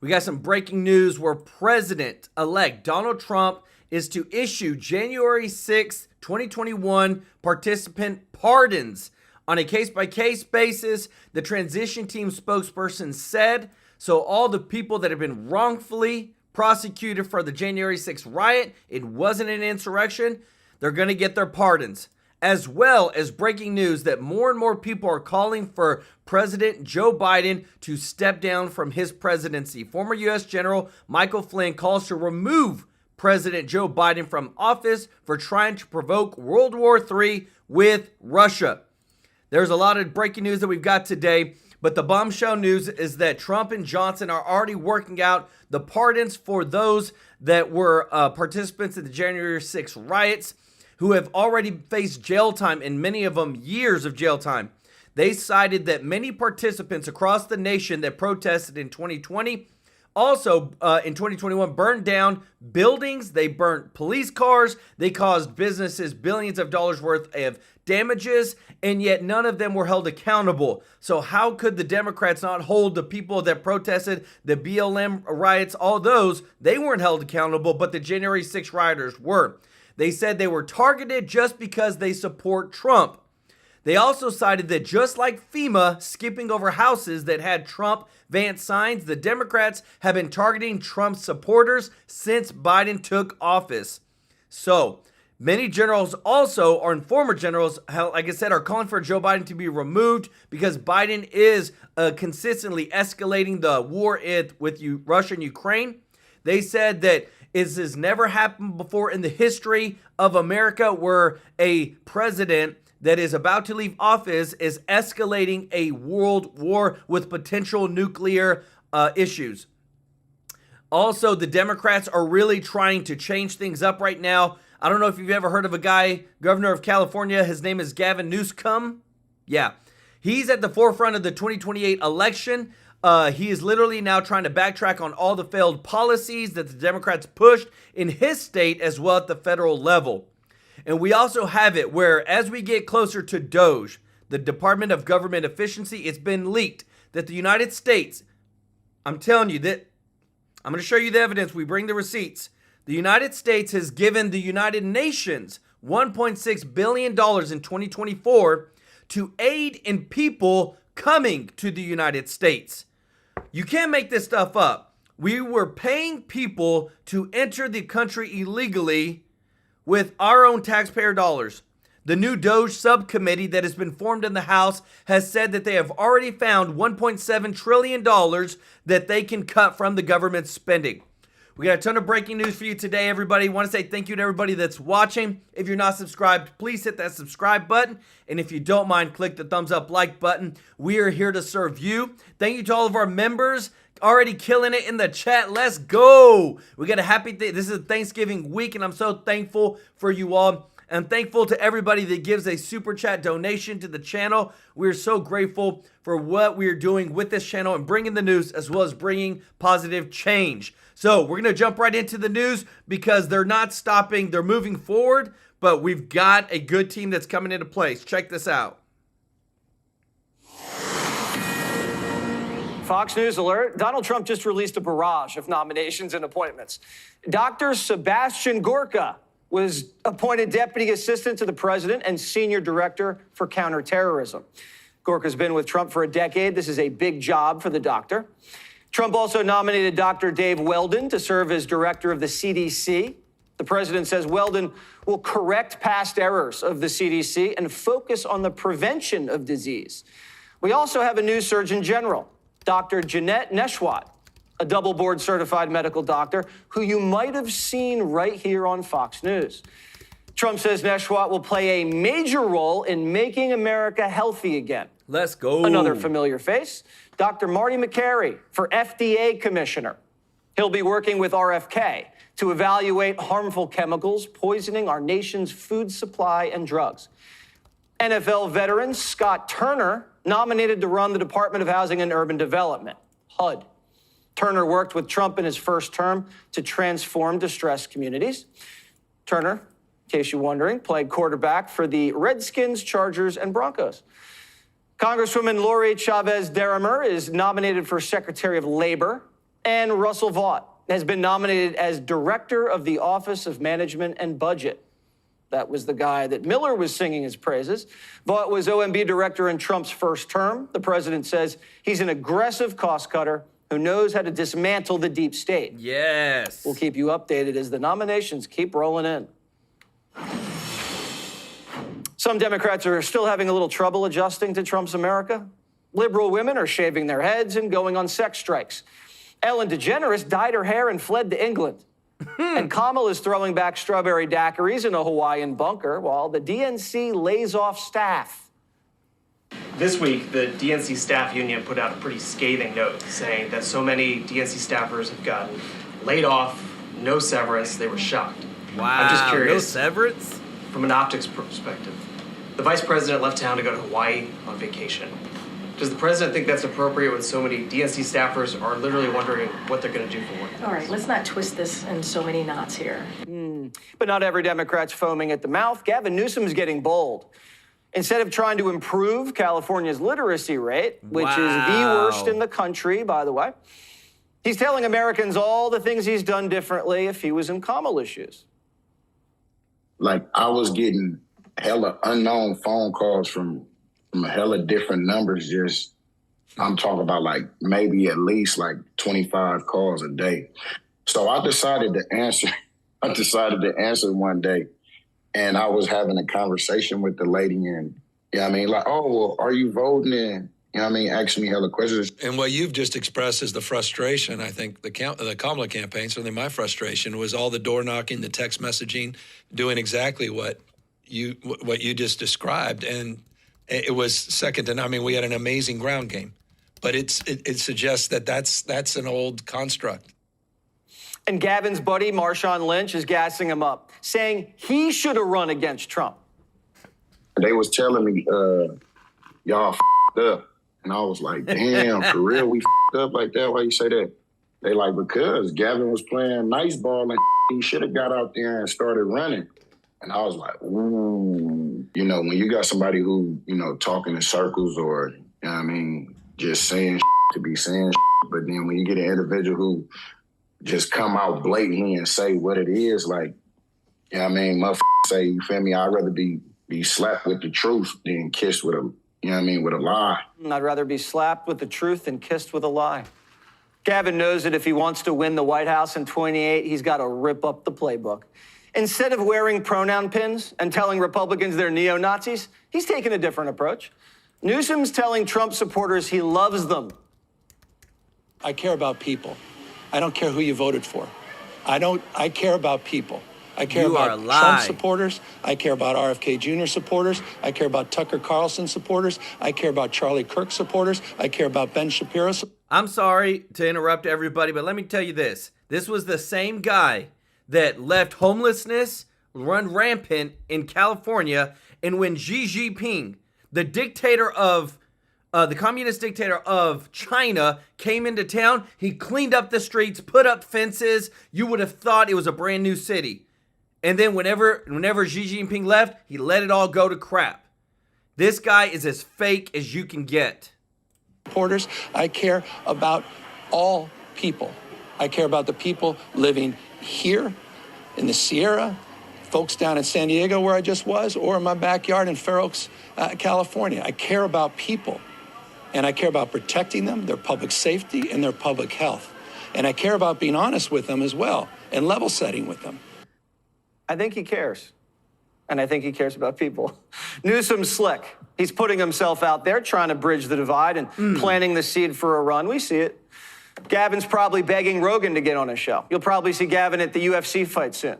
We got some breaking news where President-elect Donald Trump is to issue January 6, 2021 participant pardons on a case-by-case basis, the transition team spokesperson said. So all the people that have been wrongfully prosecuted for the January 6th riot, it wasn't an insurrection, they're going to get their pardons. As well as breaking news that more and more people are calling for President Joe Biden to step down from his presidency. Former U.S. General Michael Flynn calls to remove President Joe Biden from office for trying to provoke World War III with Russia. There's a lot of breaking news that we've got today, but the bombshell news is that Trump and Johnson are already working out the pardons for those that were participants in the January 6th riots, who have already faced jail time, and many of them years of jail time. They cited that many participants across the nation that protested in 2020, also in 2021, burned down buildings, they burnt police cars, they caused businesses billions of dollars worth of damages, and yet none of them were held accountable. So how could the Democrats not hold the people that protested, the BLM riots, all those, they weren't held accountable, but the January 6th rioters were. They said they were targeted just because they support Trump. They also cited that just like FEMA skipping over houses that had Trump Vance signs, the Democrats have been targeting Trump's supporters since Biden took office. So many generals also, or former generals, like I said, are calling for Joe Biden to be removed because Biden is consistently escalating the war with Russia and Ukraine. They said that this has never happened before in the history of America where a president that is about to leave office is escalating a world war with potential nuclear issues. Also, the Democrats are really trying to change things up right now. I don't know if you've ever heard of a guy, governor of California. His name is Gavin Newsom. Yeah, he's at the forefront of the 2028 election. He is literally now trying to backtrack on all the failed policies that the Democrats pushed in his state as well at the federal level. And we also have it where as we get closer to DOGE, the Department of Government Efficiency, it's been leaked that the United States, I'm telling you that, I'm going to show you the evidence, we bring the receipts. The United States has given the United Nations $1.6 billion in 2024 to aid in people coming to the United States. You can't make this stuff up. We were paying people to enter the country illegally with our own taxpayer dollars. The new DOGE subcommittee that has been formed in the House has said that they have already found $1.7 trillion that they can cut from the government spending. We got a ton of breaking news for you today, everybody. Want to say thank you to everybody that's watching. If you're not subscribed, please hit that subscribe button. And if you don't mind, click the thumbs up like button. We are here to serve you. Thank you to all of our members. Already killing it in the chat. Let's go. We got a happy day. This is a Thanksgiving week, and I'm so thankful for you all. I'm thankful to everybody that gives a super chat donation to the channel. We're so grateful for what we're doing with this channel and bringing the news as well as bringing positive change. So we're going to jump right into the news because they're not stopping. They're moving forward, but we've got a good team that's coming into place. Check this out. Fox News alert. Donald Trump just released a barrage of nominations and appointments. Dr. Sebastian Gorka was appointed Deputy Assistant to the President and Senior Director for Counterterrorism. Gorka's been with Trump for a decade. This is a big job for the doctor. Trump also nominated Dr. Dave Weldon to serve as Director of the CDC. The president says Weldon will correct past errors of the CDC and focus on the prevention of disease. We also have a new Surgeon General, Dr. Jeanette Neshwat, a double board certified medical doctor who you might have seen right here on Fox News. Trump says Neshwat will play a major role in making America healthy again. Let's go. Another familiar face, Dr. Marty McCary for FDA Commissioner. He'll be working with RFK to evaluate harmful chemicals poisoning our nation's food supply and drugs. NFL veteran Scott Turner nominated to run the Department of Housing and Urban Development, HUD. Turner worked with Trump in his first term to transform distressed communities. Turner, in case you're wondering, played quarterback for the Redskins, Chargers, and Broncos. Congresswoman Lori Chavez Derrimer is nominated for Secretary of Labor. And Russell Vought has been nominated as Director of the Office of Management and Budget. That was the guy that Miller was singing his praises. Vought was OMB director in Trump's first term. The president says he's an aggressive cost cutter who knows how to dismantle the deep state. Yes. We'll keep you updated as the nominations keep rolling in. Some Democrats are still having a little trouble adjusting to Trump's America. Liberal women are shaving their heads and going on sex strikes. Ellen DeGeneres dyed her hair and fled to England. And Kamala is throwing back strawberry daiquiris in a Hawaiian bunker while the DNC lays off staff. This week, the DNC staff union put out a pretty scathing note saying that so many DNC staffers have gotten laid off, no severance. They were shocked. Wow. I'm just curious. No severance? From an optics perspective, the vice president left town to go to Hawaii on vacation. Does the president think that's appropriate when so many DNC staffers are literally wondering what they're going to do for work? All right, let's not twist this in so many knots here. But not every Democrat's foaming at the mouth. Gavin Newsom's getting bold. Instead of trying to improve California's literacy rate, which is the worst in the country, by the way, he's telling Americans all the things he's done differently if he was in Kamala's shoes. Like, I was getting hella unknown phone calls from hella different numbers. Just, I'm talking about like maybe at least like 25 calls a day. So I decided to answer. I decided to answer one day, and I was having a conversation with the lady, and like, oh, well, are you voting? And asking me hella questions. And what you've just expressed is the frustration. I think the Kamala campaign, certainly my frustration, was all the door knocking, the text messaging, doing exactly what you just described, and it was second to none. We had an amazing ground game, but it suggests that that's an old construct. And Gavin's buddy, Marshawn Lynch, is gassing him up, saying he should have run against Trump. They was telling me, y'all f***ed up. And I was like, damn, for real, we f***ed up like that? Why you say that? They like, because Gavin was playing nice ball and he should have got out there and started running. And I was like, ooh, when you got somebody who, talking in circles or, just saying to be saying, but then when you get an individual who just come out blatantly and say what it is, like, motherfucker say, you feel me? I'd rather be slapped with the truth than kissed with a, with a lie. I'd rather be slapped with the truth than kissed with a lie. Gavin knows that if he wants to win the White House in 28, he's got to rip up the playbook. Instead of wearing pronoun pins and telling Republicans they're neo-Nazis, he's taken a different approach. Newsom's telling Trump supporters he loves them. I care about people. I don't care who you voted for. I care about people. I care about Trump supporters. I care about RFK Jr. supporters. I care about Tucker Carlson supporters. I care about Charlie Kirk supporters. I care about Ben Shapiro. I'm sorry to interrupt everybody, but let me tell you this. This was the same guy that left homelessness run rampant in California, and when Xi Jinping, the dictator of the communist dictator of China, came into town, he cleaned up the streets, put up fences. You would have thought it was a brand new city. And then whenever Xi Jinping left, he let it all go to crap. This guy is as fake as you can get. Supporters, I care about all people. I care about the people living here in the Sierra, folks down in San Diego where I just was, or in my backyard in Fair Oaks, California. I care about people, and I care about protecting them, their public safety, and their public health. And I care about being honest with them as well, and level setting with them. I think he cares. And I think he cares about people. Newsom's slick. He's putting himself out there, trying to bridge the divide and planting the seed for a run. We see it. Gavin's probably begging Rogan to get on his show. You'll probably see Gavin at the UFC fight soon.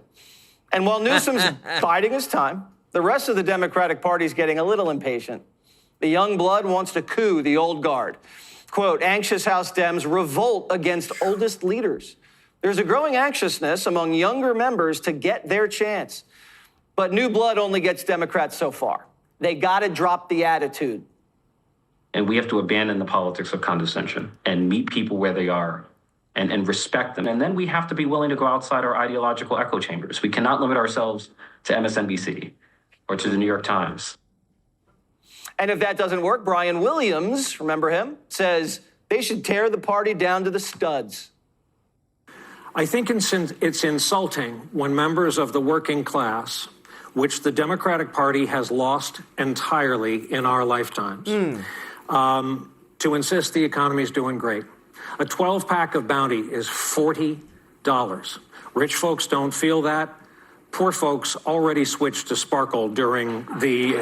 And while Newsom's biding his time, the rest of the Democratic Party's getting a little impatient. The young blood wants to coup the old guard. Quote, anxious House Dems revolt against oldest leaders. There's a growing anxiousness among younger members to get their chance. But new blood only gets Democrats so far. They got to drop the attitude. And we have to abandon the politics of condescension and meet people where they are and respect them. And then we have to be willing to go outside our ideological echo chambers. We cannot limit ourselves to MSNBC or to the New York Times. And if that doesn't work, Brian Williams, remember him, says they should tear the party down to the studs. I think it's insulting when members of the working class, which the Democratic Party has lost entirely in our lifetimes, to insist the economy is doing great. A 12-pack of Bounty is $40. Rich folks don't feel that. Poor folks already switched to Sparkle during the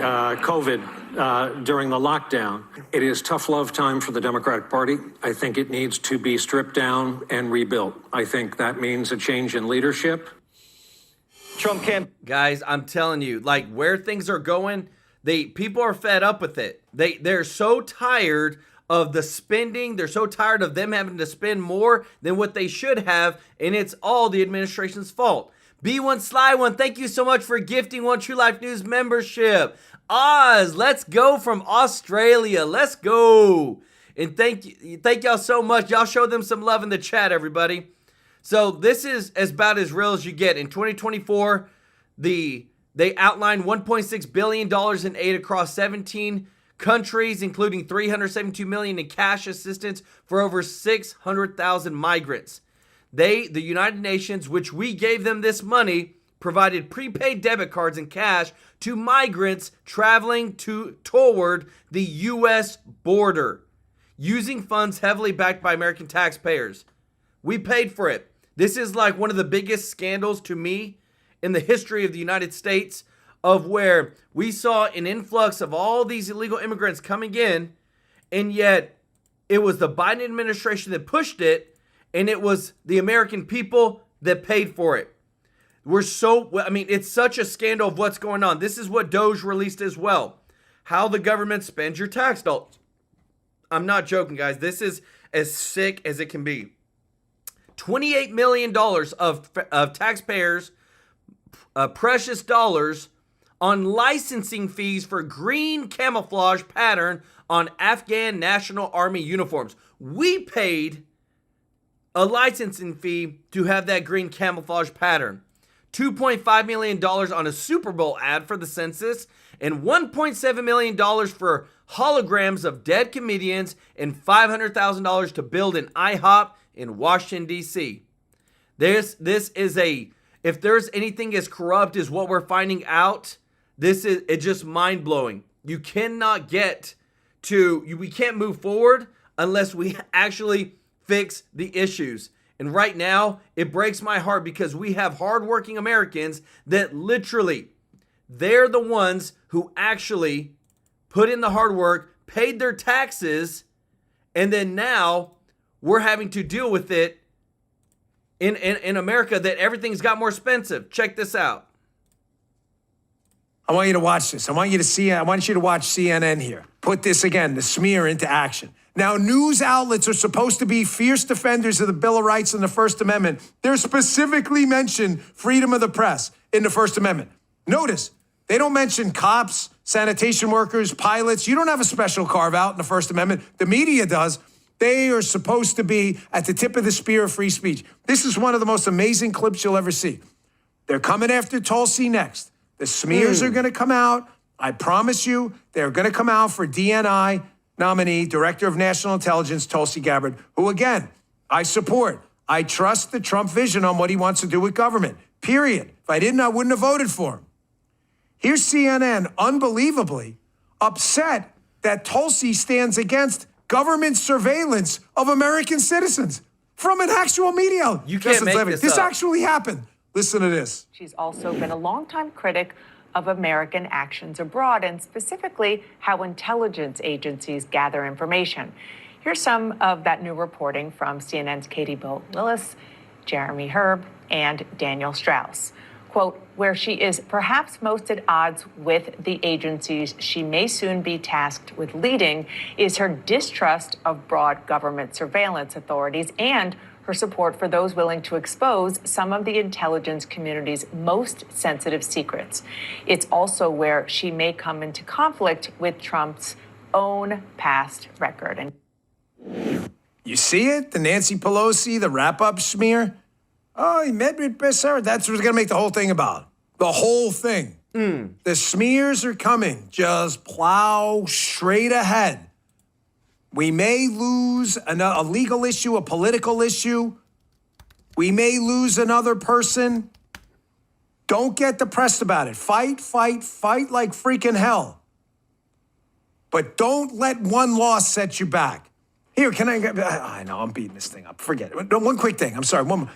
COVID, during the lockdown. It is tough love time for the Democratic Party. I think it needs to be stripped down and rebuilt. I think that means a change in leadership. Trump can't. Guys, I'm telling you, like where things are going, people are fed up with it. They're so tired of the spending. They're so tired of them having to spend more than what they should have, and it's all the administration's fault. B1 Sly One, thank you so much for gifting one True Life News membership. Oz, let's go from Australia. Let's go. And thank y'all so much. Y'all show them some love in the chat, everybody. So this is about as real as you get. In 2024, they outlined $1.6 billion in aid across 17 countries, including $372 million in cash assistance for over 600,000 migrants. The United Nations, which we gave them this money, provided prepaid debit cards and cash to migrants traveling toward the U.S. border, using funds heavily backed by American taxpayers. We paid for it. This is like one of the biggest scandals to me in the history of the United States, of where we saw an influx of all these illegal immigrants coming in, and yet it was the Biden administration that pushed it, and it was the American people that paid for it. It's such a scandal of what's going on. This is what DOGE released as well. How the government spends your tax dollars. I'm not joking, guys. This is as sick as it can be. $28 million of taxpayers' precious dollars on licensing fees for green camouflage pattern on Afghan National Army uniforms. We paid a licensing fee to have that green camouflage pattern. $2.5 million on a Super Bowl ad for the census, and $1.7 million for holograms of dead comedians, and $500,000 to build an IHOP in Washington, D.C. This is if there's anything as corrupt as what we're finding out, it's just mind-blowing. You cannot we can't move forward unless we actually fix the issues. And right now, it breaks my heart because we have hardworking Americans that literally, they're the ones who actually put in the hard work, paid their taxes, and then now we're having to deal with it in America that everything's got more expensive. Check this out. I want you to watch this. I want you to watch CNN here. Put this again, the smear, into action. Now, news outlets are supposed to be fierce defenders of the Bill of Rights and the First Amendment. They're specifically mentioned freedom of the press in the First Amendment. Notice, they don't mention cops, sanitation workers, pilots. You don't have a special carve out in the First Amendment. The media does. They are supposed to be at the tip of the spear of free speech. This is one of the most amazing clips you'll ever see. They're coming after Tulsi next. The smears are going to come out. I promise you, they're going to come out for DNI nominee, Director of National Intelligence, Tulsi Gabbard, who, again, I support. I trust the Trump vision on what he wants to do with government, period. If I didn't, I wouldn't have voted for him. Here's CNN, unbelievably, upset that Tulsi stands against government surveillance of American citizens from an actual media. You can't make this actually happened. Listen to this. She's also been a longtime critic of American actions abroad, and specifically how intelligence agencies gather information. Here's some of that new reporting from CNN's Katie Willis, Jeremy Herb, and Daniel Strauss. Quote, where she is perhaps most at odds with the agencies she may soon be tasked with leading is her distrust of broad government surveillance authorities and her support for those willing to expose some of the intelligence community's most sensitive secrets. It's also where she may come into conflict with Trump's own past record. And you see it? The Nancy Pelosi, the wrap-up smear? Oh, he met with Besser. That's what we're going to make the whole thing about. The whole thing. The smears are coming. Just plow straight ahead. We may lose a legal issue, a political issue. We may lose another person. Don't get depressed about it. Fight, fight, fight like freaking hell. But don't let one loss set you back. Here, I know, I'm beating this thing up. Forget it. One quick thing. I'm sorry. One more.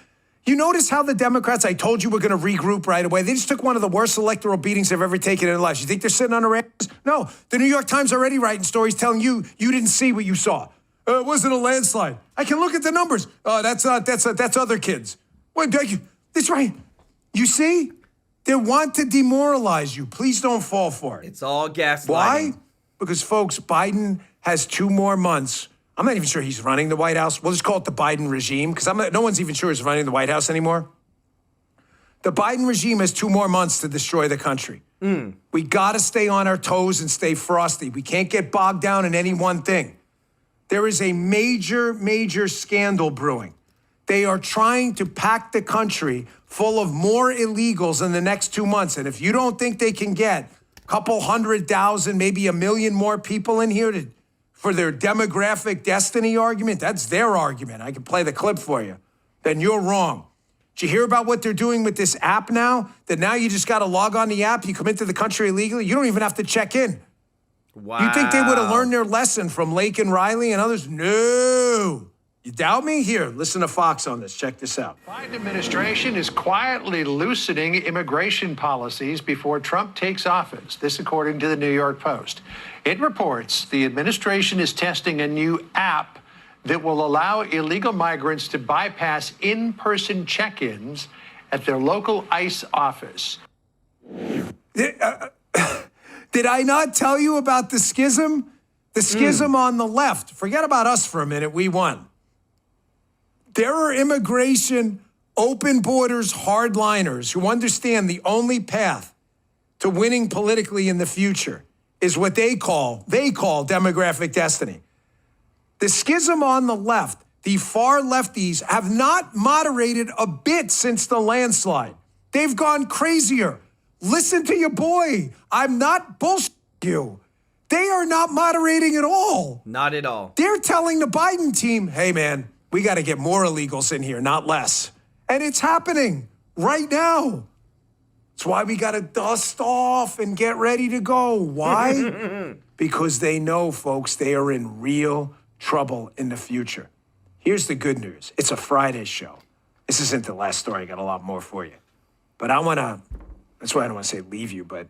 You notice how the Democrats, I told you we're going to regroup right away. They just took one of the worst electoral beatings they've ever taken in their lives. You think they're sitting on their asses? No. The New York Times already writing stories telling you didn't see what you saw. It wasn't a landslide. I can look at the numbers. That's other kids. That's right. You see? They want to demoralize you. Please don't fall for it. It's all gaslighting. Why? Because, folks, Biden has 2 more months. I'm not even sure he's running the White House. We'll just call it the Biden regime, because no one's even sure he's running the White House anymore. The Biden regime has 2 more months to destroy the country. We got to stay on our toes and stay frosty. We can't get bogged down in any one thing. There is a major, major scandal brewing. They are trying to pack the country full of more illegals in the next 2 months. And if you don't think they can get a couple 100,000, maybe 1 million more people in here for their demographic destiny argument, that's their argument. I can play the clip for you. Then you're wrong. Did you hear about what they're doing with this app now? That now you just got to log on the app. You come into the country illegally. You don't even have to check in. Wow. You think they would have learned their lesson from Lake and Riley and others? No. You doubt me? Here, listen to Fox on this. Check this out. Biden administration is quietly loosening immigration policies before Trump takes office. This according to the New York Post. It reports the administration is testing a new app that will allow illegal migrants to bypass in-person check-ins at their local ICE office. Did I not tell you about the schism? The schism on the left. Forget about us for a minute. We won. There are immigration, open borders, hardliners who understand the only path to winning politically in the future is what they call demographic destiny. The schism on the left, the far lefties, have not moderated a bit since the landslide. They've gone crazier. Listen to your boy. I'm not bullshitting you. They are not moderating at all. Not at all. They're telling the Biden team, hey, man, we got to get more illegals in here, not less. And it's happening right now. That's why we got to dust off and get ready to go. Why? Because they know, folks, they are in real trouble in the future. Here's the good news. It's a Friday show. This isn't the last story. I got a lot more for you. But that's why I don't want to say leave you, but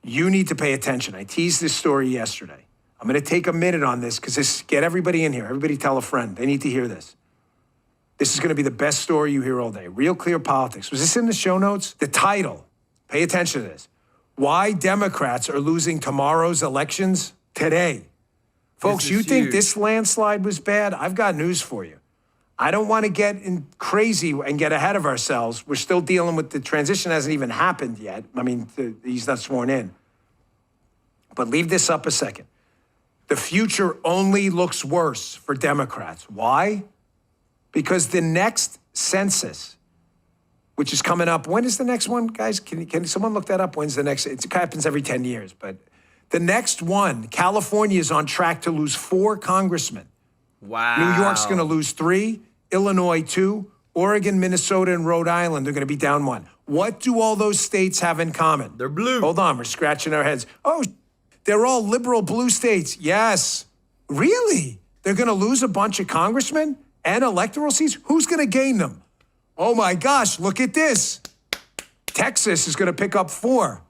you need to pay attention. I teased this story yesterday. I'm going to take a minute on this because get everybody in here. Everybody tell a friend. They need to hear this. This is going to be the best story you hear all day. Real Clear Politics. Was this in the show notes? The title. Pay attention to this. Why Democrats are losing tomorrow's elections today. Folks, you think this landslide was bad? I've got news for you. I don't want to get crazy and get ahead of ourselves. We're still dealing with the transition hasn't even happened yet. I mean, he's not sworn in. But leave this up a second. The future only looks worse for Democrats. Why? Because the next census, which is coming up, when is the next one, guys? Can someone look that up? When's the next? It happens every 10 years, but the next one, California is on track to lose 4 congressmen. Wow. New York's going to lose 3, Illinois 2, Oregon, Minnesota, and Rhode Island are going to be down 1. What do all those states have in common? They're blue. Hold on, we're scratching our heads. Oh, they're all liberal blue states. Yes. Really? They're going to lose a bunch of congressmen and electoral seats? Who's going to gain them? Oh my gosh, look at this. Texas is going to pick up 4.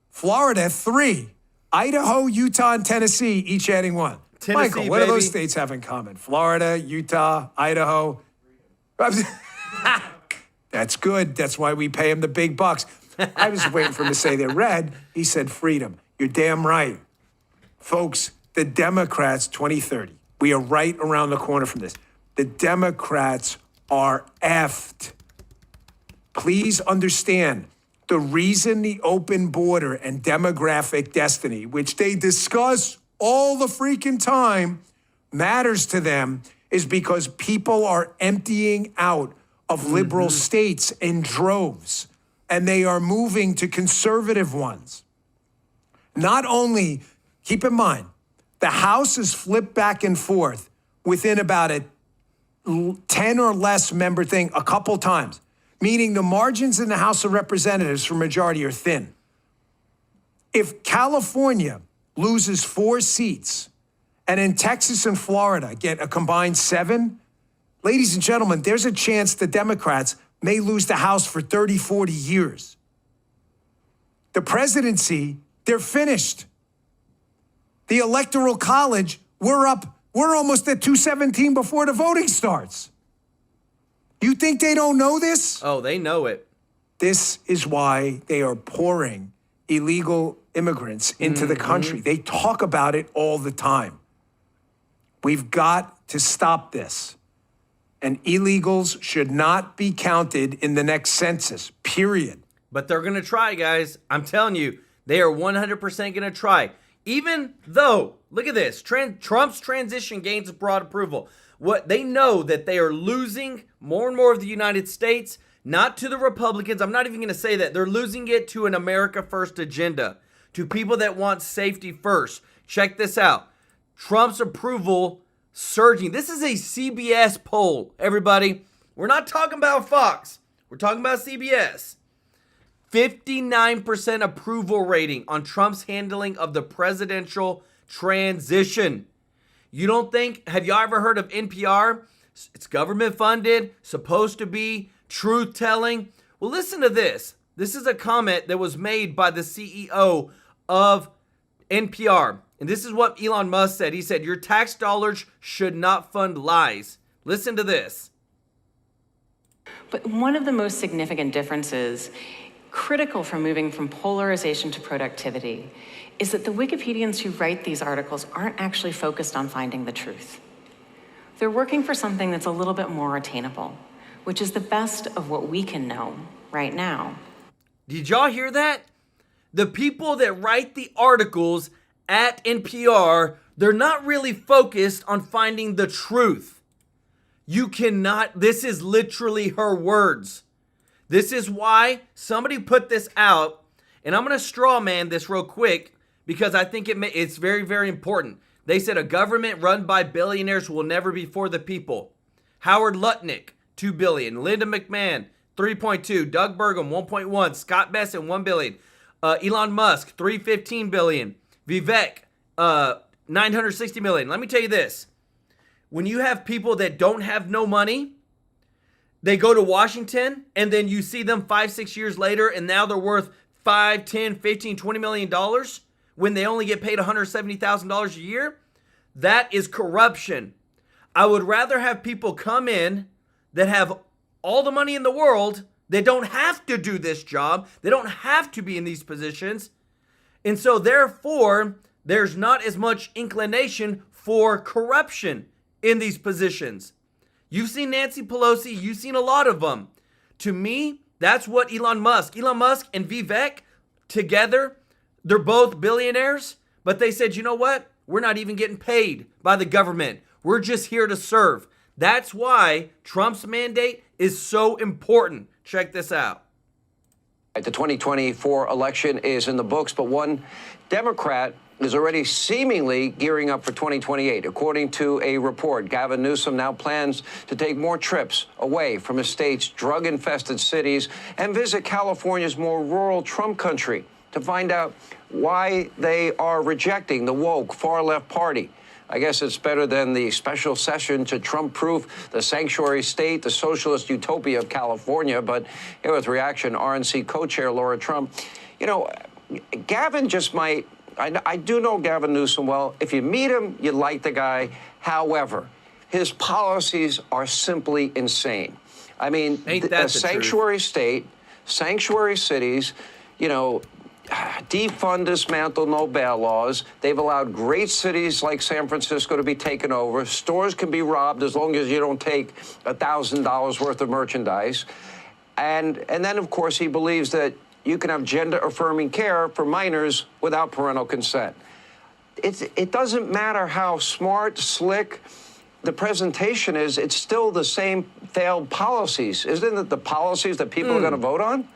Florida, 3. Idaho, Utah, and Tennessee, each adding 1. Tennessee, Michael, what do those baby. states have in common? Florida, Utah, Idaho. That's good. That's why we pay them the big bucks. I was waiting for him to say they're red. He said freedom. You're damn right. Folks, the Democrats, 2030. We are right around the corner from this. The Democrats are effed. Please understand, the reason the open border and demographic destiny, which they discuss all the freaking time, matters to them is because people are emptying out of liberal states in droves, and they are moving to conservative ones. Not only, keep in mind, the House is flipped back and forth within about 10 or less member thing a couple times, meaning the margins in the House of Representatives for majority are thin. If California loses 4 seats and then Texas and Florida get a combined 7, ladies and gentlemen, there's a chance the Democrats may lose the House for 30, 40 years. The presidency, they're finished. The Electoral College, we're almost at 217 before the voting starts. You think they don't know this? Oh, they know it. This is why they are pouring illegal immigrants into the country. They talk about it all the time. We've got to stop this. And illegals should not be counted in the next census, period. But they're going to try, guys. I'm telling you, they are 100% going to try. Even though, look at this, Trump's transition gains broad approval. What they know that they are losing more and more of the United States, not to the Republicans. I'm not even going to say that. They're losing it to an America First agenda, to people that want safety first. Check this out. Trump's approval surging. This is a CBS poll, everybody. We're not talking about Fox. We're talking about CBS. 59% approval rating on Trump's handling of the presidential transition. You don't think, have you ever heard of NPR? It's government funded, supposed to be truth telling. Well, listen to this. This is a comment that was made by the CEO of NPR. And this is what Elon Musk said. He said, your tax dollars should not fund lies. Listen to this. But one of the most significant differences, critical for moving from polarization to productivity, is that the Wikipedians who write these articles aren't actually focused on finding the truth. They're working for something that's a little bit more attainable, which is the best of what we can know right now. Did y'all hear that? The people that write the articles at NPR, they're not really focused on finding the truth. You cannot, this is literally her words. This is why somebody put this out, and I'm going to straw man this real quick because I think it's very, very important. They said a government run by billionaires will never be for the people. Howard Lutnick, $2 billion. Linda McMahon, 3.2. Doug Burgum, 1.1. Scott Bessent, $1 billion. Elon Musk, $315 billion. Vivek, $960 million. Let me tell you this. When you have people that don't have no money, they go to Washington, and then you see them 5-6 years later, and now they're worth $5, $10, $15, $20 million when they only get paid $170,000 a year. That is corruption. I would rather have people come in that have all the money in the world. They don't have to do this job. They don't have to be in these positions. And so therefore, there's not as much inclination for corruption in these positions. You've seen Nancy Pelosi. You've seen a lot of them. To me, that's what Elon Musk and Vivek together, they're both billionaires, but they said, you know what? We're not even getting paid by the government. We're just here to serve. That's why Trump's mandate is so important. Check this out. The 2024 election is in the books, but one Democrat is already seemingly gearing up for 2028. According to a report, Gavin Newsom now plans to take more trips away from his state's drug-infested cities and visit California's more rural Trump country to find out why they are rejecting the woke far-left party. I guess it's better than the special session to Trump-proof the sanctuary state, the socialist utopia of California. But here with reaction, RNC co-chair Lara Trump. You know, Gavin just might, I do know Gavin Newsom well. If you meet him, you like the guy. However, his policies are simply insane. I mean, a sanctuary state, sanctuary cities, you know, defund, dismantle, no bail laws. They've allowed great cities like San Francisco to be taken over. Stores can be robbed as long as you don't take $1,000 worth of merchandise. And then, of course, he believes that you can have gender-affirming care for minors without parental consent. It doesn't matter how smart, slick the presentation is, it's still the same failed policies. Isn't it the policies that people are going to vote on?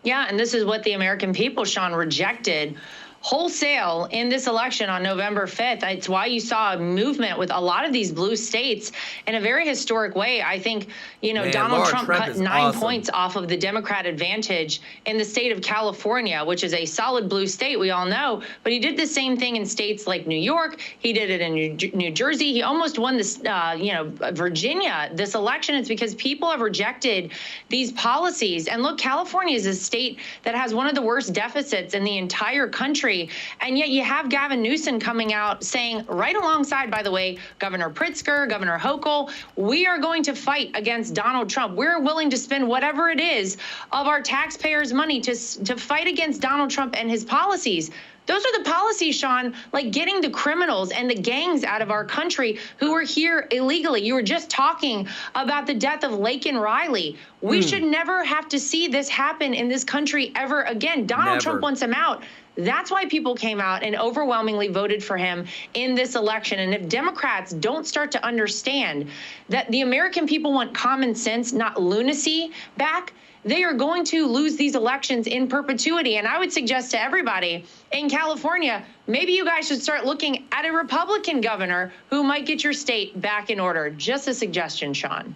Yeah, and this is what the American people, Sean, rejected wholesale in this election on November 5th. It's why you saw a movement with a lot of these blue states in a very historic way. I think, Man, Donald Lara Trump Trump cut is 9 awesome. points off of the Democrat advantage in the state of California, which is a solid blue state, we all know. But he did the same thing in states like New York. He did it in New Jersey. He almost won this, Virginia, this election. It's because people have rejected these policies. And look, California is a state that has one of the worst deficits in the entire country. And yet you have Gavin Newsom coming out saying, right alongside, by the way, Governor Pritzker, Governor Hochul, we are going to fight against Donald Trump. We're willing to spend whatever it is of our taxpayers' money to fight against Donald Trump and his policies. Those are the policies, Sean, like getting the criminals and the gangs out of our country who are here illegally. You were just talking about the death of Laken Riley. We should never have to see this happen in this country ever again. Donald Trump wants him out. That's why people came out and overwhelmingly voted for him in this election. And if Democrats don't start to understand that the American people want common sense, not lunacy back, they are going to lose these elections in perpetuity. And I would suggest to everybody in California, maybe you guys should start looking at a Republican governor who might get your state back in order. Just a suggestion, Sean.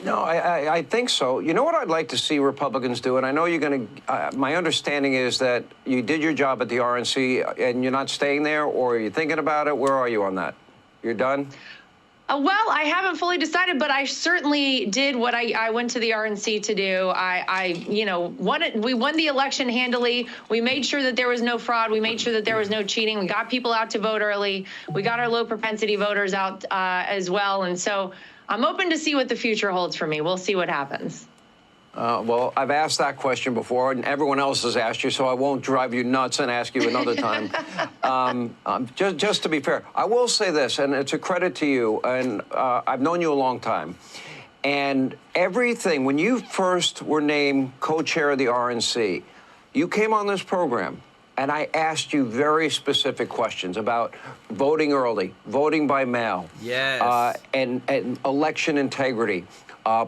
No, I think so. You know what I'd like to see Republicans do, and I know you're going to, my understanding is that you did your job at the RNC and you're not staying there, or are you thinking about it? Where are you on that? You're done? Well, I haven't fully decided, but I certainly did what I went to the RNC to do. We won the election handily. We made sure that there was no fraud. We made sure that there was no cheating. We got people out to vote early. We got our low propensity voters out as well. And so I'm open to see what the future holds for me. We'll see what happens. Well, I've asked that question before, and everyone else has asked you, so I won't drive you nuts and ask you another time. Just to be fair, I will say this, and it's a credit to you, and I've known you a long time. And everything, when you first were named co-chair of the RNC, you came on this program, and I asked you very specific questions about voting early, voting by mail, and election integrity.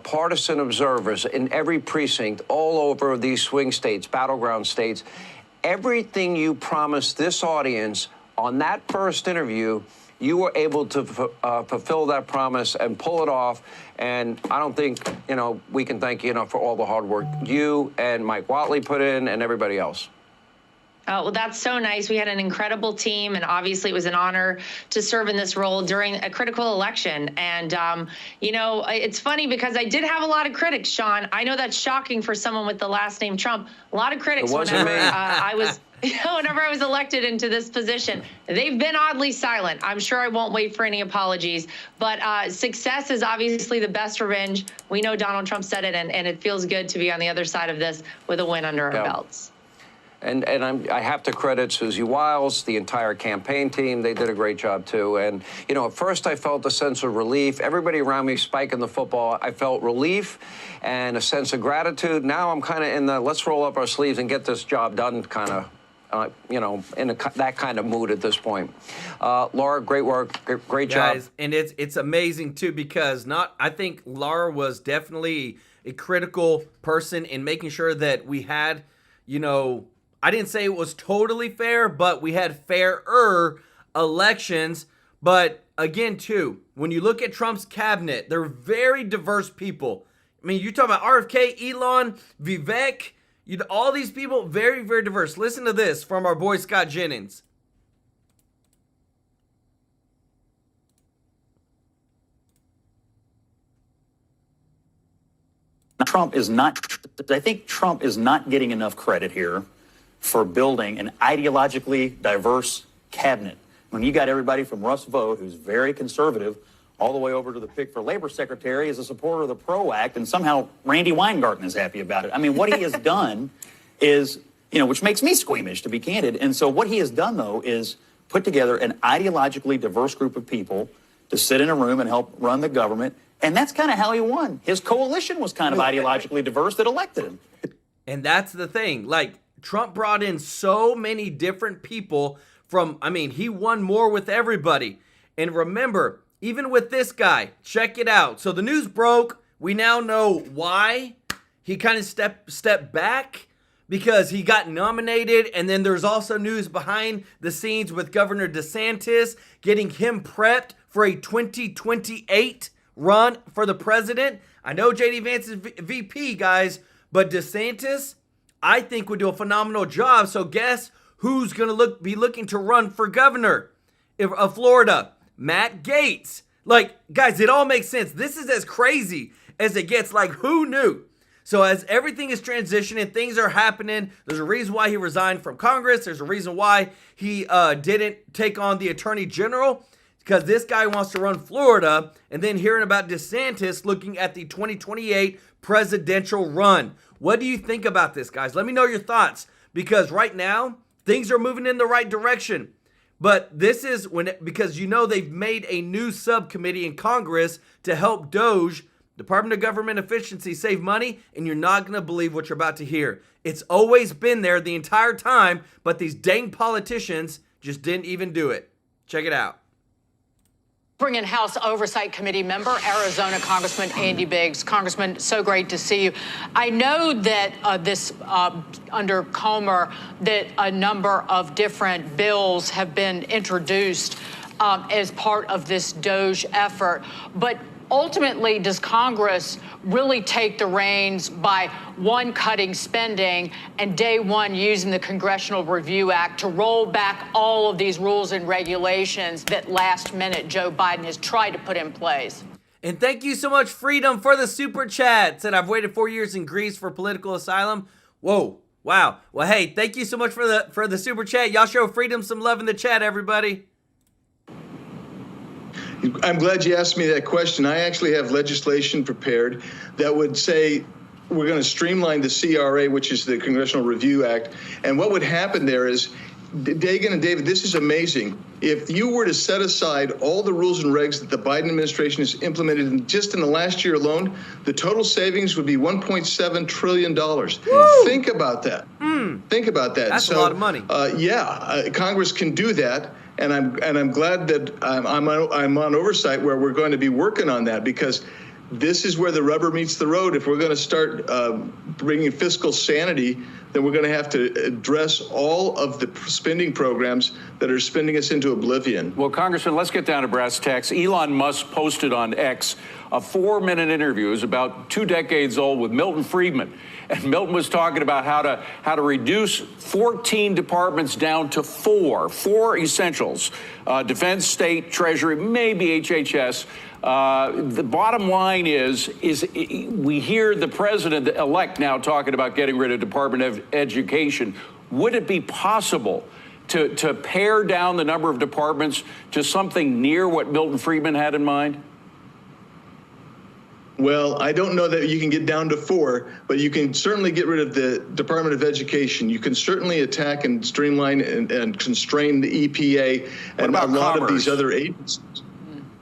Partisan observers in every precinct, all over these swing states, battleground states. Everything you promised this audience on that first interview, you were able to fulfill that promise and pull it off. And I don't think, we can thank you enough for all the hard work you and Mike Watley put in and everybody else. Oh, well, that's so nice. We had an incredible team, and obviously it was an honor to serve in this role during a critical election. And, it's funny because I did have a lot of critics, Sean. I know that's shocking for someone with the last name Trump. A lot of critics whenever I was elected into this position. They've been oddly silent. I'm sure I won't wait for any apologies. But success is obviously the best revenge. We know Donald Trump said it, and it feels good to be on the other side of this with a win under our belts. And I have to credit Susie Wiles, the entire campaign team. They did a great job, too. And, at first I felt a sense of relief. Everybody around me spiking the football. I felt relief and a sense of gratitude. Now I'm kind of in the let's roll up our sleeves and get this job done kind of, that kind of mood at this point. Lara, great work. Great job. Guys, and it's amazing, too, because I think Lara was definitely a critical person in making sure that we had, I didn't say it was totally fair, but we had fairer elections. But again, too, when you look at Trump's cabinet, they're very diverse people. I mean, you talk about RFK, Elon, Vivek, all these people, very, very diverse. Listen to this from our boy Scott Jennings. I think Trump is not getting enough credit here for building an ideologically diverse cabinet. When you got everybody from Russ Vought, who's very conservative, all the way over to the pick for labor secretary as a supporter of the PRO Act, and somehow Randy Weingarten is happy about it. I mean, what he has done is, which makes me squeamish, to be candid. And so what he has done, though, is put together an ideologically diverse group of people to sit in a room and help run the government. And that's kind of how he won. His coalition was kind of ideologically diverse that elected him. And that's the thing. Like, Trump brought in so many different people he won more with everybody. And remember, even with this guy, check it out. So the news broke. We now know why he kind of stepped back. because he got nominated, and then there's also news behind the scenes with Governor DeSantis getting him prepped for a 2028 run for the president. I know JD Vance is VP, guys, but DeSantis, I think, would do a phenomenal job. So guess who's going to be looking to run for governor of Florida? Matt Gaetz. Like, guys, it all makes sense. This is as crazy as it gets. Like, who knew? So as everything is transitioning, things are happening. There's a reason why he resigned from Congress. There's a reason why he didn't take on the attorney general, because this guy wants to run Florida. And then hearing about DeSantis looking at the 2028 presidential run. What do you think about this, guys? Let me know your thoughts, because right now things are moving in the right direction. But this is because they've made a new subcommittee in Congress to help DOGE, Department of Government Efficiency, save money, and you're not going to believe what you're about to hear. It's always been there the entire time, but these dang politicians just didn't even do it. Check it out. Bring in House Oversight Committee member, Arizona Congressman Andy Biggs. Congressman, so great to see you. I know that under Comer, that a number of different bills have been introduced as part of this DOGE effort, but ultimately, does Congress really take the reins by, one, cutting spending, and day one using the Congressional Review Act to roll back all of these rules and regulations that last minute Joe Biden has tried to put in place? And thank you so much, Freedom, for the super chat. Said, I've waited 4 years in Greece for political asylum. Whoa. Wow. Well, hey, thank you so much for the super chat. Y'all show Freedom some love in the chat, everybody. I'm glad you asked me that question. I actually have legislation prepared that would say we're going to streamline the CRA, which is the Congressional Review Act. And what would happen there is, Dagan and David, this is amazing. If you were to set aside all the rules and regs that the Biden administration has implemented just in the last year alone, the total savings would be $1.7 trillion. Think about that. Think about that. That's a lot of money. Congress can do that. And I'm glad that I'm on oversight where we're going to be working on that, because this is where the rubber meets the road. If we're going to start bringing fiscal sanity, then we're going to have to address all of the spending programs that are spending us into oblivion. Well, Congressman, let's get down to brass tacks. Elon Musk posted on X a 4-minute interview. It was about 2 decades old with Milton Friedman. And Milton was talking about how to reduce 14 departments down to 4 essentials: defense, state, treasury, maybe HHS. The bottom line is we hear the president-elect now talking about getting rid of Department of Education. Would it be possible to pare down the number of departments to something near what Milton Friedman had in mind? Well, I don't know that you can get down to 4, but you can certainly get rid of the Department of Education. You can certainly attack and streamline and constrain the EPA and a lot of these other agencies.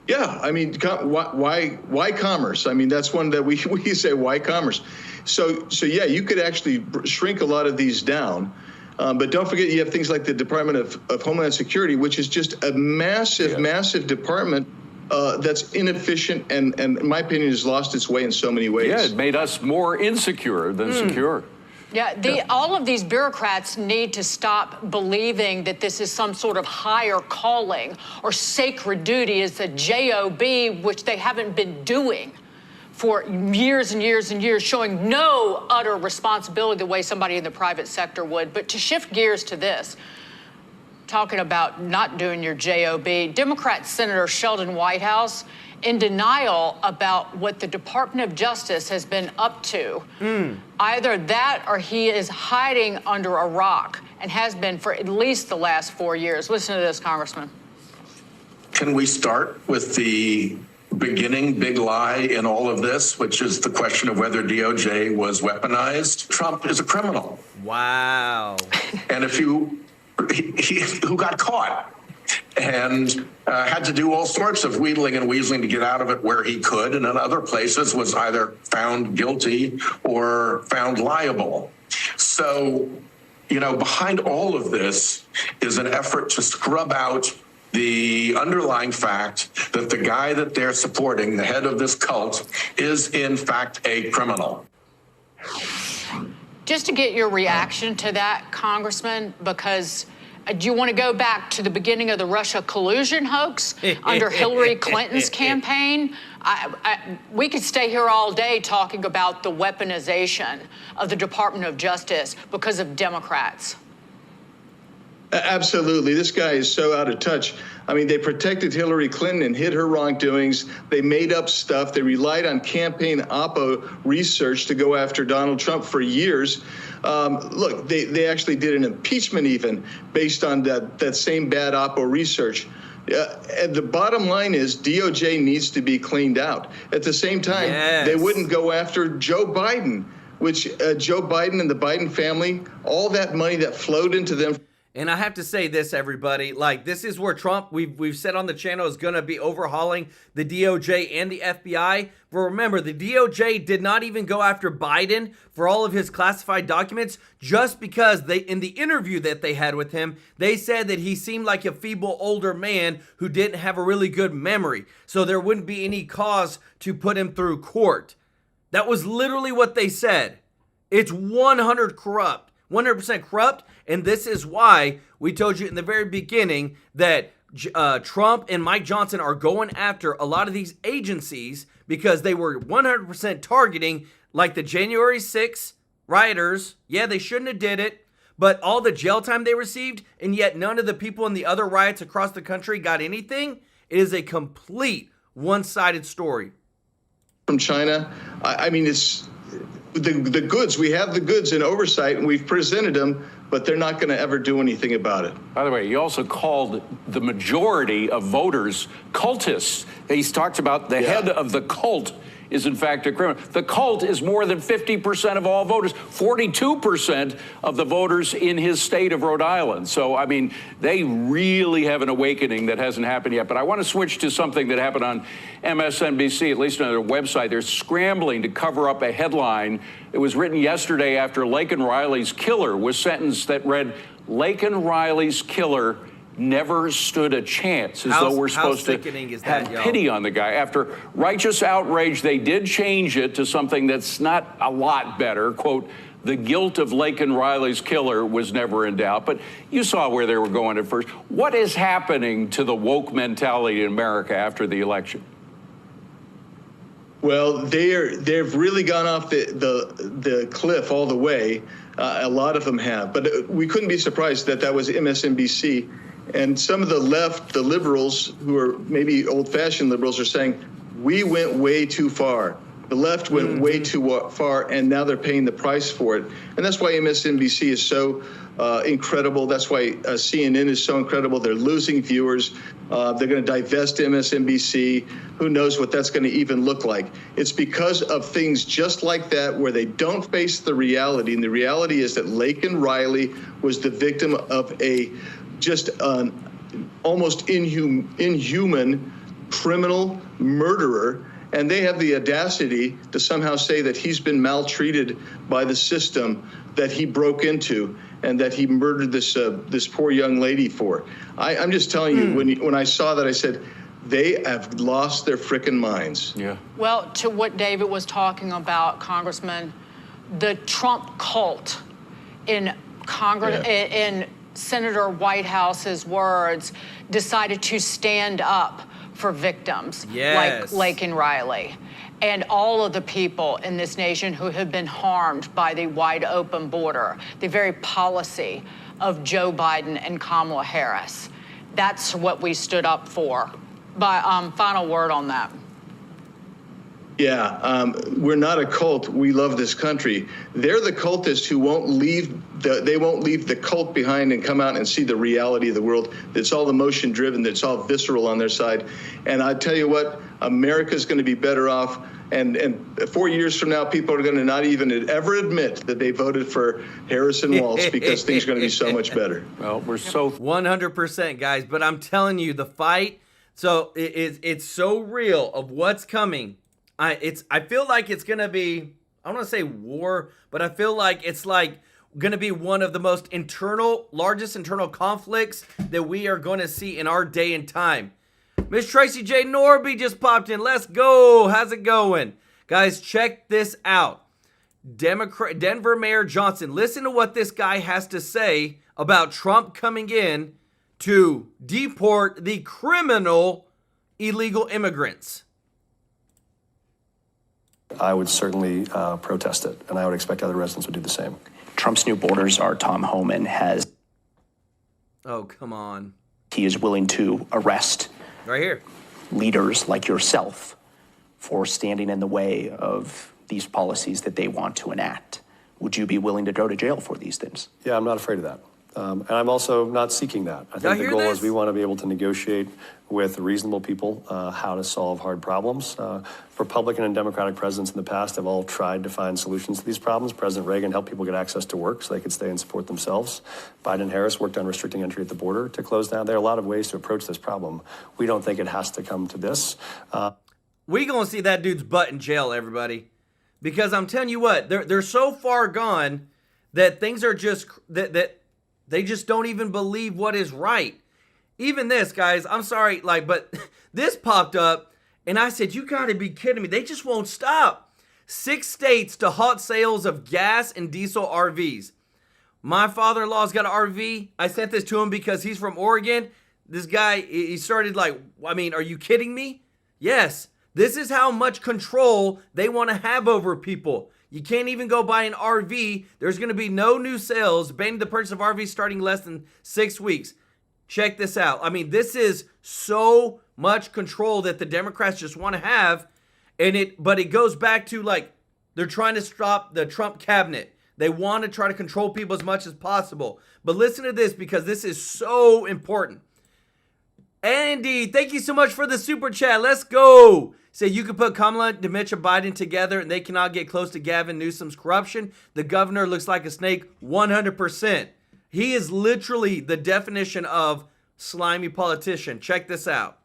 Yeah, I mean, why commerce? I mean, that's one that we say, why commerce? So yeah, you could actually shrink a lot of these down. But don't forget, you have things like the Department of Homeland Security, which is just a massive department that's inefficient and, in my opinion, has lost its way in so many ways. Yeah, it made us more insecure than secure. Yeah, all of these bureaucrats need to stop believing that this is some sort of higher calling or sacred duty. It's a job, which they haven't been doing for years and years and years, showing no utter responsibility the way somebody in the private sector would. But to shift gears to this, talking about not doing your job, Democrat Senator Sheldon Whitehouse in denial about what the Department of Justice has been up to. Either that or he is hiding under a rock and has been for at least the last 4 years. Listen to this, Congressman. Can we start with the beginning big lie in all of this, which is the question of whether DOJ was weaponized? Trump is a criminal. Wow. And if who got caught and had to do all sorts of wheedling and weaseling to get out of it where he could, and in other places was either found guilty or found liable. So, behind all of this is an effort to scrub out the underlying fact that the guy that they're supporting, the head of this cult, is in fact a criminal. Just to get your reaction to that, Congressman, because do you want to go back to the beginning of the Russia collusion hoax under Hillary Clinton's campaign? We could stay here all day talking about the weaponization of the Department of Justice because of Democrats. Absolutely. This guy is so out of touch. I mean, they protected Hillary Clinton and hid her wrongdoings. They made up stuff. They relied on campaign oppo research to go after Donald Trump for years. Look, they actually did an impeachment even based on that same bad oppo research. And the bottom line is DOJ needs to be cleaned out. At the same time, they wouldn't go after Joe Biden, which Joe Biden and the Biden family, all that money that flowed into them. And I have to say this, everybody, like, this is where Trump, we've said on the channel, is going to be overhauling the DOJ and the FBI. But remember, the DOJ did not even go after Biden for all of his classified documents just because in the interview that they had with him, they said that he seemed like a feeble older man who didn't have a really good memory. So there wouldn't be any cause to put him through court. That was literally what they said. It's 100% corrupt. And this is why we told you in the very beginning that Trump and Mike Johnson are going after a lot of these agencies because they were 100% targeting like the January 6th rioters. Yeah, they shouldn't have did it, but all the jail time they received, and yet none of the people in the other riots across the country got anything. It is a complete one-sided story. From China, I mean, it's the goods. We have the goods in oversight, and we've presented them, but they're not going to ever do anything about it. By the way, you also called the majority of voters cultists. He's talked about the head of the cult is in fact a criminal. The cult is more than 50% of all voters, 42% of the voters in his state of Rhode Island. So, I mean, they really have an awakening that hasn't happened yet. But I want to switch to something that happened on MSNBC, at least on their website. They're scrambling to cover up a headline. It was written yesterday after Laken Riley's killer was sentenced that read, Laken Riley's killer never stood a chance, as though we're supposed to have pity on the guy. After righteous outrage, they did change it to something that's not a lot better. Quote, the guilt of Laken Riley's killer was never in doubt. But you saw where they were going at first. What is happening to the woke mentality in America after the election? Well, they've really gone off the cliff all the way. A lot of them have. But we couldn't be surprised that was MSNBC. And some of the left, the liberals, who are maybe old-fashioned liberals, are saying, we went way too far. The left went way too far, and now they're paying the price for it. And that's why MSNBC is so incredible. That's why CNN is so incredible. They're losing viewers. They're going to divest MSNBC. Who knows what that's going to even look like? It's because of things just like that where they don't face the reality. And the reality is that Laken Riley was the victim of just an almost inhuman criminal murderer. And they have the audacity to somehow say that he's been maltreated by the system that he broke into and that he murdered this poor young lady for. I'm just telling you, when I saw that, I said, they have lost their frickin' minds. Yeah. Well, to what David was talking about, Congressman, the Trump cult in Congress, in Senator Whitehouse's words, decided to stand up for victims like Laken Riley and all of the people in this nation who have been harmed by the wide open border, the very policy of Joe Biden and Kamala Harris. That's what we stood up for. But final word on that. Yeah, we're not a cult. We love this country. They're the cultists who won't leave the cult behind and come out and see the reality of the world. That's all emotion driven. That's all visceral on their side. And I tell you what, America's going to be better off. And 4 years from now, people are going to not even ever admit that they voted for Harrison Waltz because things are going to be so much better. Well, we're so 100%, guys. But I'm telling you, the fight. So it's so real of what's coming. I feel like it's going to be, I don't want to say war, but I feel like it's like going to be one of the most largest internal conflicts that we are going to see in our day and time. Miss Tracy J. Norby just popped in. Let's go. How's it going? Guys, check this out. Denver Mayor Johnson. Listen to what this guy has to say about Trump coming in to deport the criminal illegal immigrants. I would certainly protest it, and I would expect other residents would do the same. Trump's new borders are Tom Homan has. Oh, come on. He is willing to arrest right here leaders like yourself for standing in the way of these policies that they want to enact. Would you be willing to go to jail for these things? Yeah, I'm not afraid of that. And I'm also not seeking that. I think the goal is we want to be able to negotiate with reasonable people how to solve hard problems. Republican and Democratic presidents in the past have all tried to find solutions to these problems. President Reagan helped people get access to work so they could stay and support themselves. Biden and Harris worked on restricting entry at the border to close down. There are a lot of ways to approach this problem. We don't think it has to come to this. We gonna see that dude's butt in jail, everybody. Because I'm telling you what, they're so far gone that things are just, that they just don't even believe what is right. Even this, guys, I'm sorry, but this popped up, and I said, you gotta be kidding me. They just won't stop. 6 states to halt sales of gas and diesel RVs. My father-in-law's got an RV. I sent this to him because he's from Oregon. This guy, he started are you kidding me? Yes. This is how much control they want to have over people. You can't even go buy an RV. There's going to be no new sales. Banning the purchase of RVs starting less than 6 weeks. Check this out. This is so much control that the Democrats just want to have. But it goes back to they're trying to stop the Trump cabinet. They want to try to control people as much as possible. But listen to this because this is so important. Andy, thank you so much for the super chat. Let's go. Say you could put Kamala and Mitch Biden together and they cannot get close to Gavin Newsom's corruption. The governor looks like a snake 100%. He is literally the definition of slimy politician. Check this out.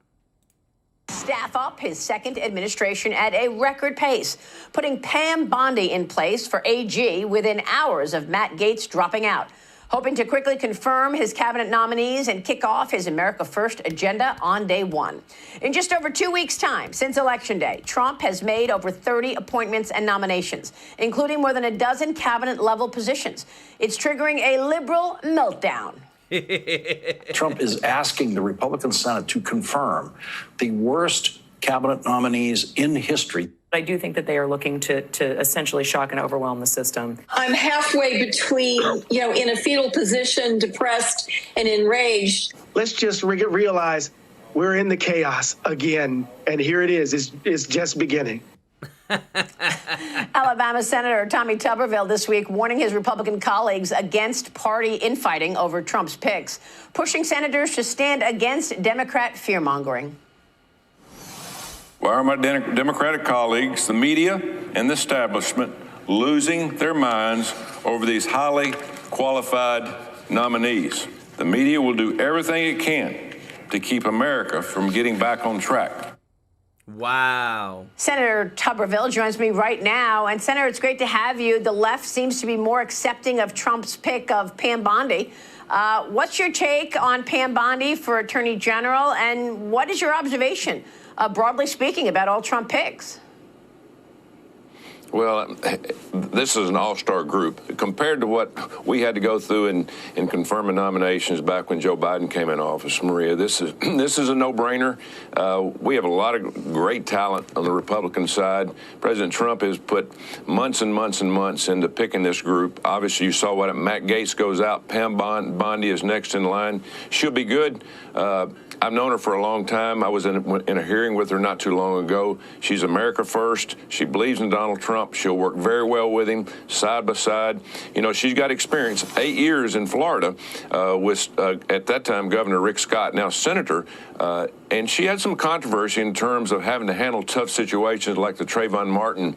Staff up his second administration at a record pace, putting Pam Bondi in place for AG within hours of Matt Gaetz dropping out. Hoping to quickly confirm his cabinet nominees and kick off his America First agenda on day one. In just over 2 weeks' time since Election Day, Trump has made over 30 appointments and nominations, including more than a dozen cabinet-level positions. It's triggering a liberal meltdown. Trump is asking the Republican Senate to confirm the worst cabinet nominees in history. I do think that they are looking to essentially shock and overwhelm the system. I'm halfway between, in a fetal position, depressed and enraged. Let's just realize we're in the chaos again. And here it is. It's just beginning. Alabama Senator Tommy Tuberville this week warning his Republican colleagues against party infighting over Trump's picks, pushing senators to stand against Democrat fear-mongering. Why are my Democratic colleagues, the media, and the establishment losing their minds over these highly qualified nominees? The media will do everything it can to keep America from getting back on track. Wow. Senator Tuberville joins me right now. And Senator, it's great to have you. The left seems to be more accepting of Trump's pick of Pam Bondi. What's your take on Pam Bondi for Attorney General? And what is your observation, broadly speaking, about all Trump picks? Well, this is an all-star group. Compared to what we had to go through in confirming nominations back when Joe Biden came in office, Maria, this is a no-brainer. We have a lot of great talent on the Republican side. President Trump has put months and months and months into picking this group. Obviously, you saw what Matt Gaetz goes out. Pam Bondi is next in line. She'll be good. I've known her for a long time. I was in a hearing with her not too long ago. She's America First. She believes in Donald Trump. She'll work very well with him, side by side. You know, she's got experience, 8 years in Florida with, at that time, Governor Rick Scott, now Senator. And she had some controversy in terms of having to handle tough situations like the Trayvon Martin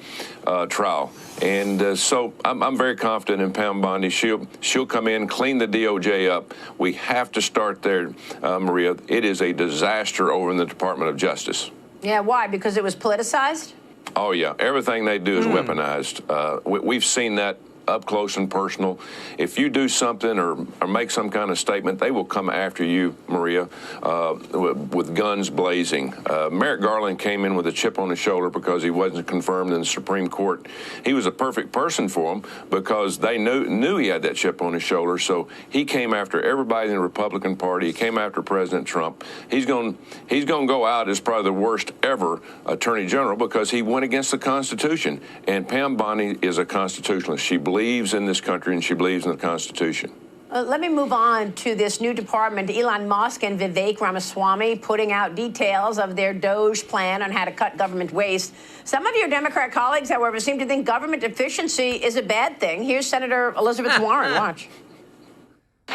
trial. And so I'm very confident in Pam Bondi. She'll come in, clean the DOJ up. We have to start there, Maria. It is a disaster over in the Department of Justice. Yeah, why? Because it was politicized? Oh, yeah. Everything they do is weaponized. We've seen that up close and personal. If you do something or make some kind of statement, they will come after you, Maria, with guns blazing. Merrick Garland came in with a chip on his shoulder because he wasn't confirmed in the Supreme Court. He was a perfect person for them because they knew he had that chip on his shoulder. So he came after everybody in the Republican Party. He came after President Trump. He's going to go out as probably the worst ever Attorney General because he went against the Constitution. And Pam Bondi is a constitutionalist. She believes in this country and she believes in the Constitution. Let me move on to this new department. Elon Musk and Vivek Ramaswamy putting out details of their DOGE plan on how to cut government waste. Some of your Democrat colleagues, however, seem to think government efficiency is a bad thing. Here's Senator Elizabeth Warren. Watch.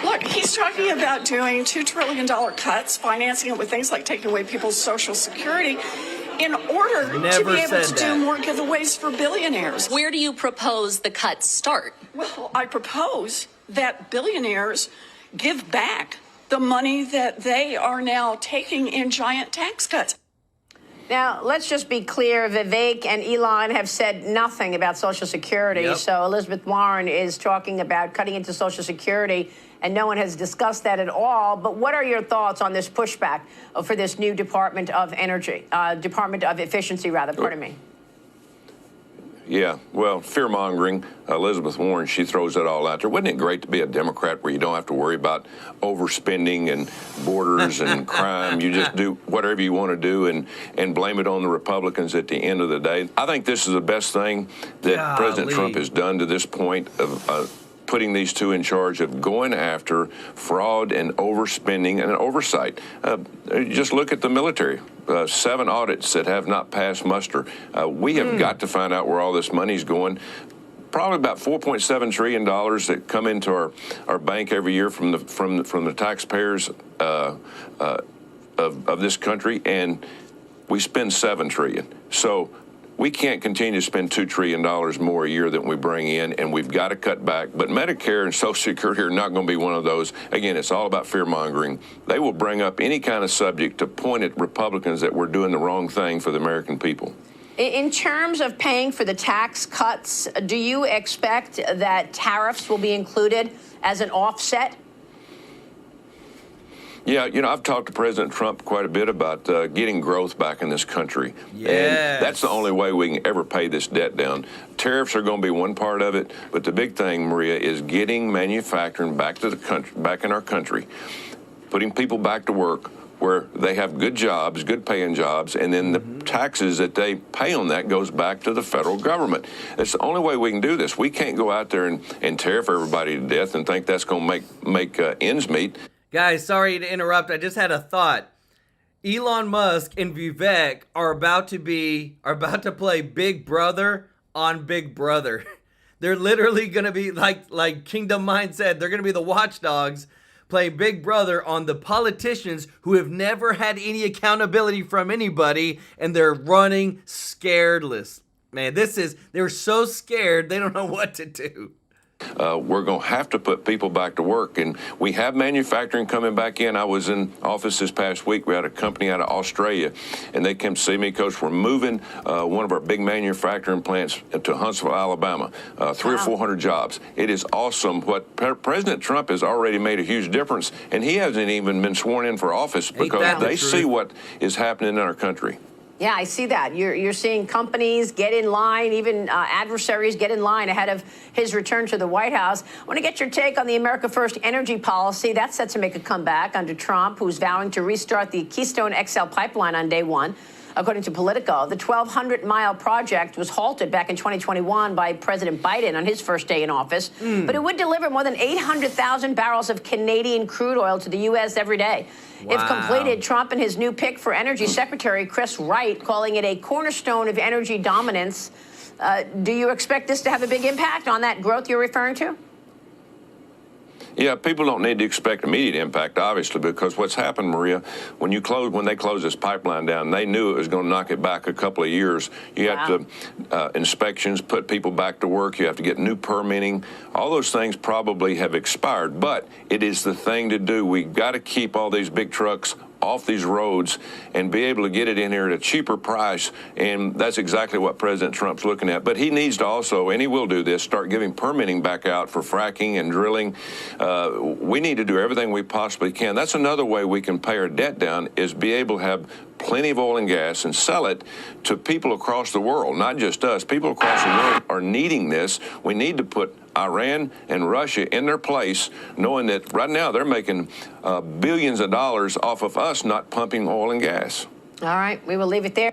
Look, he's talking about doing $2 trillion cuts, financing it with things like taking away people's Social Security in order to be able to do more giveaways for billionaires. Where do you propose the cuts start? Well, I propose that billionaires give back the money that they are now taking in giant tax cuts. Now, let's just be clear. Vivek and Elon have said nothing about Social Security. Yep. So Elizabeth Warren is talking about cutting into Social Security, and no one has discussed that at all. But what are your thoughts on this pushback for this new Department of Energy, Department of Efficiency, rather, pardon me? Yeah, well, fear-mongering. Elizabeth Warren, she throws that all out there. Wouldn't it great to be a Democrat where you don't have to worry about overspending and borders and crime? You just do whatever you want to do and blame it on the Republicans at the end of the day. I think this is the best thing that President Trump has done to this point of putting these two in charge of going after fraud and overspending and oversight. Just look at the military. 7 audits that have not passed muster. We have got to find out where all this money's going. Probably about $4.7 trillion that come into our bank every year from the taxpayers of this country, and we spend $7 trillion. So we can't continue to spend $2 trillion more a year than we bring in, and we've got to cut back. But Medicare and Social Security are not going to be one of those. Again, it's all about fear-mongering. They will bring up any kind of subject to point at Republicans that we're doing the wrong thing for the American people. In terms of paying for the tax cuts, do you expect that tariffs will be included as an offset? Yeah, you know, I've talked to President Trump quite a bit about getting growth back in this country. Yes. And that's the only way we can ever pay this debt down. Tariffs are going to be one part of it, but the big thing, Maria, is getting manufacturing back to the country, back in our country, putting people back to work where they have good jobs, good paying jobs, and then the taxes that they pay on that goes back to the federal government. It's the only way we can do this. We can't go out there and tariff everybody to death and think that's going to make ends meet. Guys, sorry to interrupt. I just had a thought. Elon Musk and Vivek are about to play Big Brother on Big Brother. They're literally going to be like Kingdom Mind said, they're going to be the watchdogs playing Big Brother on the politicians who have never had any accountability from anybody, and they're running scaredless. Man, they're so scared they don't know what to do. We're going to have to put people back to work, and we have manufacturing coming back in. I was in office this past week. We had a company out of Australia, and they came to see me because we're moving one of our big manufacturing plants to Huntsville, Alabama, 300 or 400 jobs. It is awesome. What President Trump has already made a huge difference, and he hasn't even been sworn in for office because they see what is happening in our country. Yeah, I see that. You're seeing companies get in line, even adversaries get in line ahead of his return to the White House. I want to get your take on the America First energy policy. That's set to make a comeback under Trump, who's vowing to restart the Keystone XL pipeline on day one. According to Politico, the 1,200-mile project was halted back in 2021 by President Biden on his first day in office. But it would deliver more than 800,000 barrels of Canadian crude oil to the U.S. every day. Wow. If completed, Trump and his new pick for Energy Secretary Chris Wright calling it a cornerstone of energy dominance. Do you expect this to have a big impact on that growth you're referring to? Yeah, people don't need to expect immediate impact, obviously, because what's happened, Maria, when they closed this pipeline down, they knew it was going to knock it back a couple of years. You have to inspections, put people back to work. You have to get new permitting. All those things probably have expired, but it is the thing to do. We've got to keep all these big trucks off these roads and be able to get it in here at a cheaper price. And that's exactly what President Trump's looking at. But he needs to also, and he will do this, start giving permitting back out for fracking and drilling. We need to do everything we possibly can. That's another way we can pay our debt down, is be able to have plenty of oil and gas and sell it to people across the world, not just us. People across the world are needing this. We need to put Iran and Russia in their place, knowing that right now they're making billions of dollars off of us not pumping oil and gas. All right, we will leave it there.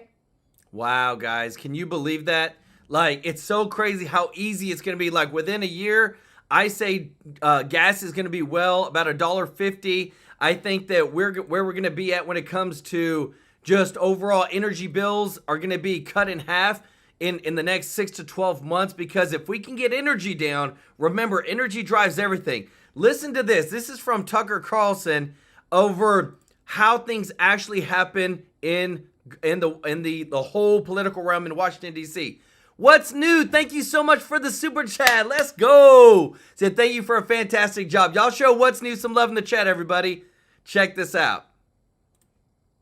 Wow, guys, can you believe that? Like, it's so crazy how easy it's going to be. Like, within a year, I say gas is going to be about $1.50. I think that where we're going to be at when it comes to just overall energy bills are going to be cut in half in the next 6 to 12 months, because if we can get energy down, remember, energy drives everything. Listen to this. This is from Tucker Carlson over how things actually happen in the whole political realm in Washington, D.C. What's new? Thank you so much for the super chat. Let's go. Said thank you for a fantastic job. Y'all show What's New some love in the chat, everybody. Check this out.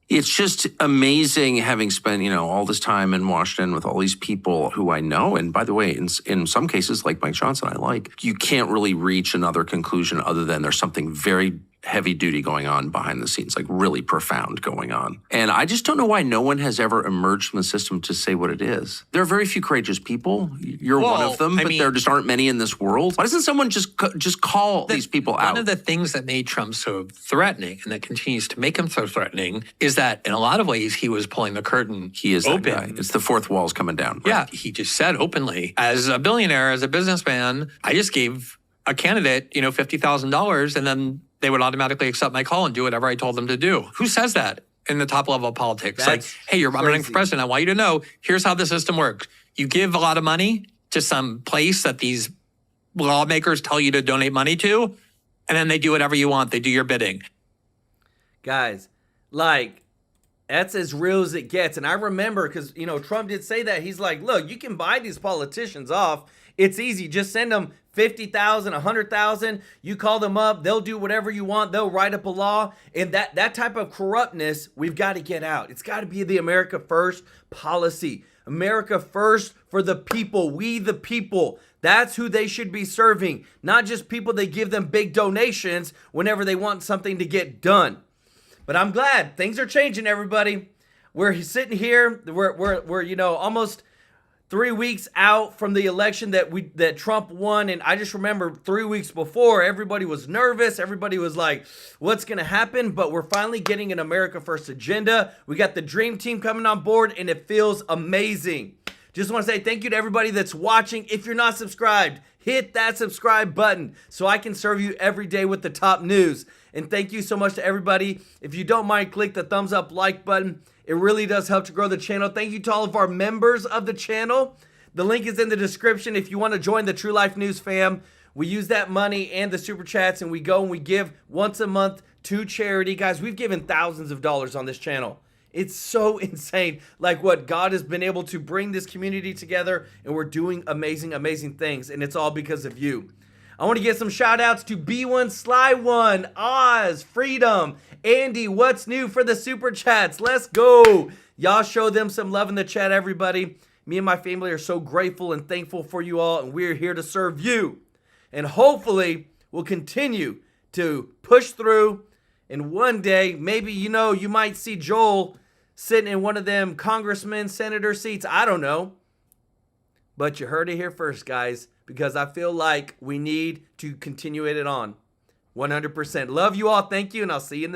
It's just amazing having spent, all this time in Washington with all these people who I know. And by the way, in some cases, like Mike Johnson, you can't really reach another conclusion other than there's something very heavy duty going on behind the scenes, like really profound going on. And I just don't know why no one has ever emerged from the system to say what it is. There are very few courageous people. You're one of them, but there just aren't many in this world. Why doesn't someone just call these people out? One of the things that made Trump so threatening, and that continues to make him so threatening, is that in a lot of ways he was pulling the curtain He is open. that guy. It's the fourth wall's coming down. Right? Yeah, he just said openly, as a billionaire, as a businessman, I just gave a candidate, $50,000, and then they would automatically accept my call and do whatever I told them to do. Who says that in the top level of politics? That's hey, I'm running for president. I want you to know, here's how the system works. You give a lot of money to some place that these lawmakers tell you to donate money to, and then they do whatever you want. They do your bidding. Guys, that's as real as it gets. And I remember, because, Trump did say that. He's like, look, you can buy these politicians off. It's easy. Just send them $50,000, $100,000. You call them up. They'll do whatever you want. They'll write up a law. And that type of corruptness, we've got to get out. It's got to be the America First policy. America First for the people. We the people. That's who they should be serving. Not just people that give them big donations whenever they want something to get done. But I'm glad things are changing, everybody. We're sitting here. We're almost 3 weeks out from the election that Trump won. And I just remember 3 weeks before, everybody was nervous. Everybody was like, what's going to happen? But we're finally getting an America First agenda. We got the dream team coming on board, and it feels amazing. Just want to say thank you to everybody that's watching. If you're not subscribed, hit that subscribe button so I can serve you every day with the top news. And thank you so much to everybody. If you don't mind, click the thumbs up like button. It really does help to grow the channel. Thank you to all of our members of the channel. The link is in the description if you want to join the TrueLife News fam. We use that money and the super chats, and we go and we give once a month to charity. Guys, we've given thousands of dollars on this channel. It's so insane, like what God has been able to bring this community together, and we're doing amazing, amazing things, and it's all because of you. I want to give some shout outs to B1 Sly One, Oz, Freedom, Andy, What's New for the super chats. Let's go. Y'all show them some love in the chat, everybody. Me and my family are so grateful and thankful for you all, and we're here to serve you. And hopefully we'll continue to push through, and one day, maybe, you might see Joel sitting in one of them congressman, senator seats. I don't know. But you heard it here first, guys, because I feel like we need to continue it on 100%. Love you all. Thank you, and I'll see you in the